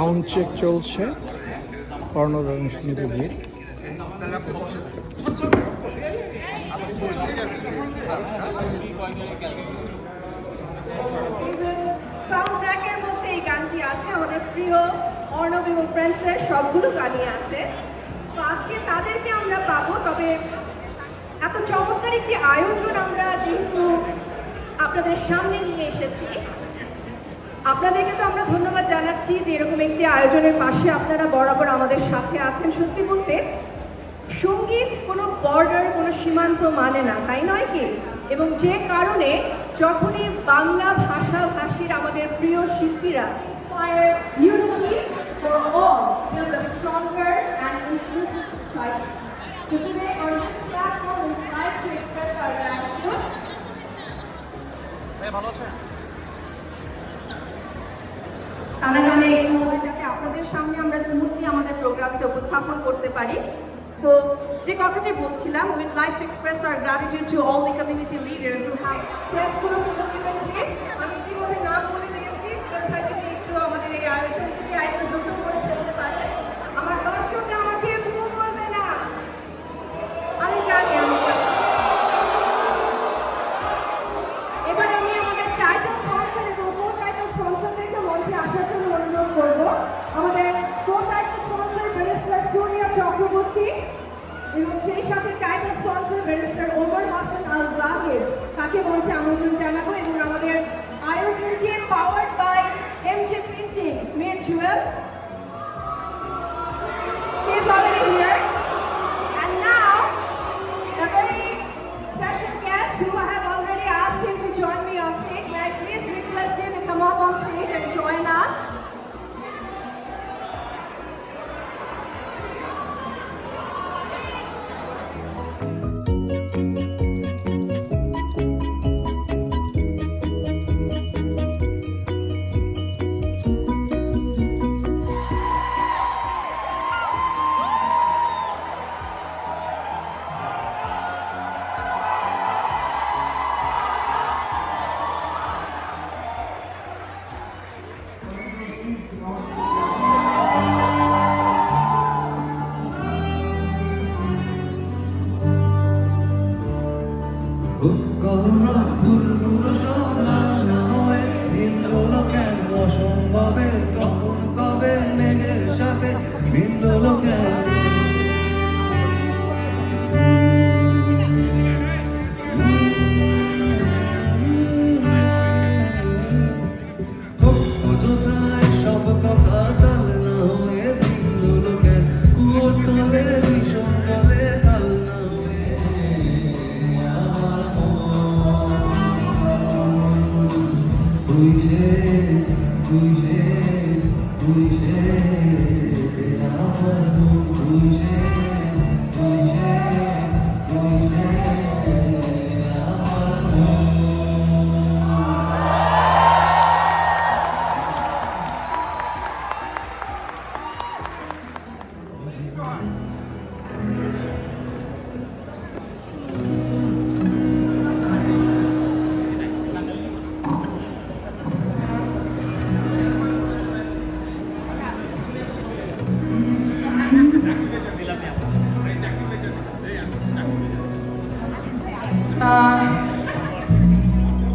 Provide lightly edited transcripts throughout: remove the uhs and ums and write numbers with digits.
Sound check চলছে কর্ণধার সমিতি দিয়ে। সাউন্ড ট্র্যাকের মধ্যে এই গানটি আছে, আমাদের প্রিয় অর্ণব এবং ফ্রেন্ডসের সবগুলো গানই আছে। তো আজকে তাদেরকে আমরা পাবো, তবে এত চমৎকার একটি আয়োজন আমরা যেহেতু আপনাদের সামনে নিয়ে এসেছি, আপনাদেরকে তো আমরা ধন্যবাদ জানাচ্ছি যে এরকম একটি আয়োজনের পাশে আপনারা বরাবর আমাদের সাথে আছেন। সত্যি বলতে সঙ্গীত কোনো বর্ডার, কোনো সীমান্ত মানে না, তাই নয় কি? এবং যে কারণে যখনই বাংলা ভাষাভাষীর আমাদের প্রিয় শিল্পীরা inspire unity for all, build a stronger and inclusive society. So today on this platform we would like to express our gratitude. টানাটানে একটু যাতে আপনাদের সামনে আমরা স্মুথলি আমাদের প্রোগ্রামটা উপস্থাপন করতে পারি। তো যে কথাটি বলছিলাম, we would like to express our gratitude to all the community leaders who have press কোনো commitment please. আমি ইতিমধ্যে নাম বলে দিয়েছি, ভাই যদি একটু আমাদের এই আয়োজনটিকে আরেকটু দ্রুত করে ফেলতে পারে। আমার দর্শকরা আমাকে ভুল করবে না, আমি জানি। এবার আমি আমাদের টাইটেল স্পন্সর এবং কো টাইটেল স্পন্সরদেরকে মঞ্চে আসার জন্য অনুরোধ করব। আমাদের co title sponsor barrister Surya Chakraborty এবং সেই সাথে title sponsor barrister Omar Hasan Al Zahir, তাকে মঞ্চে আমন্ত্রণ জানাবো। এবং আমাদের আয়োজনটি powered by MJ printing, Mir Jewel, he is already here. And now the very special guest who I have already asked him to join me on stage. May I please request you to come up on stage and join us.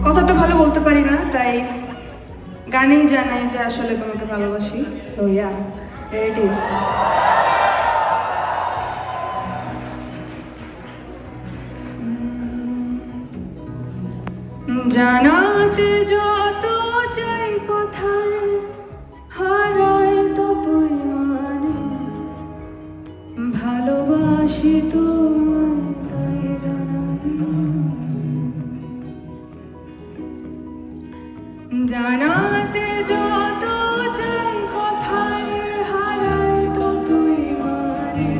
কথা তো ভালো বলতে পারি না, তাই গানেই জানাই যে আসলে তোমাকে ভালোবাসি। So yeah, here it is. জানাতে যত চাই কোথায় হারায় ততই মানে, ভালোবাসি তোমায় তাই জানাই। জানাতে যত চাই কোথায় হারায় ততই মানে,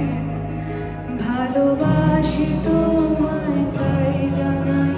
ভালোবাসি তোমায় তাই জানাই।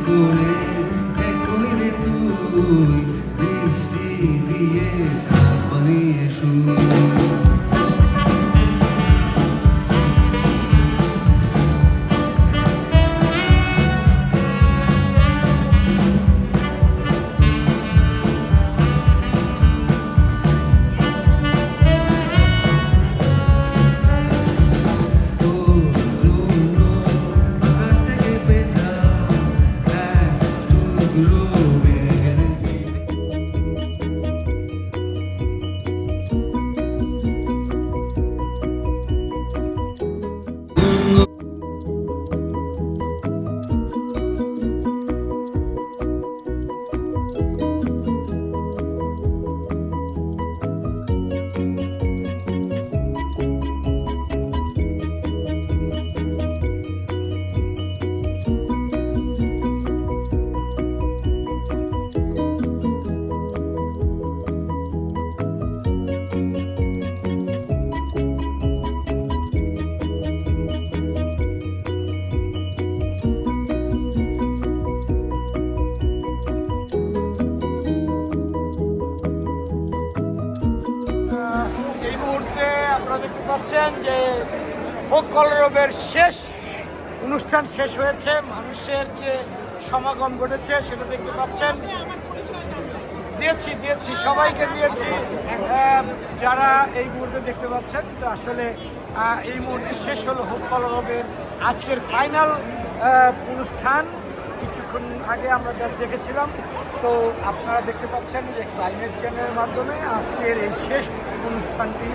করে এখনই রে তুই বৃষ্টি দিয়ে ঝাঁক বানিয়ে শুই। তোর জন্য আকাশ থেকে ভেজা এক টুকরো মেঘ এনেছি। এই মুহূর্তে আপনারা দেখতে পাচ্ছেন যে হোক কলরবের শেষ অনুষ্ঠান শেষ হয়েছে, মানুষের যে সমাগম ঘটেছে সেটা দেখতে পাচ্ছেন। দিয়েছি সবাইকে দিয়েছি যারা এই মুহূর্তে দেখতে পাচ্ছেন। তো আসলে এই মুহূর্তে শেষ হলো হোক কলরবের আজকের ফাইনাল অনুষ্ঠান। কিছুক্ষণ আগে আমরা যা দেখেছিলাম, তো আপনারা দেখতে পাচ্ছেন যে ক্লাইমেট চ্যানেলের মাধ্যমে আজকের এই শেষ অনুষ্ঠানটি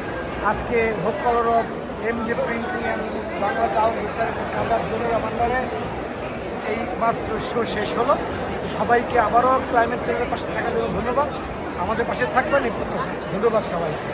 আজকে হোক কলরব MJ printing and Bangla town research জোনের আন্ডারে এই মাত্র শো শেষ হলো। তো সবাইকে আবারও ক্লাইমেট চ্যানেলের পাশে থাকার জন্য ধন্যবাদ। আমাদের পাশে থাকবেন এই প্রত্যাশা। ধন্যবাদ সবাইকে।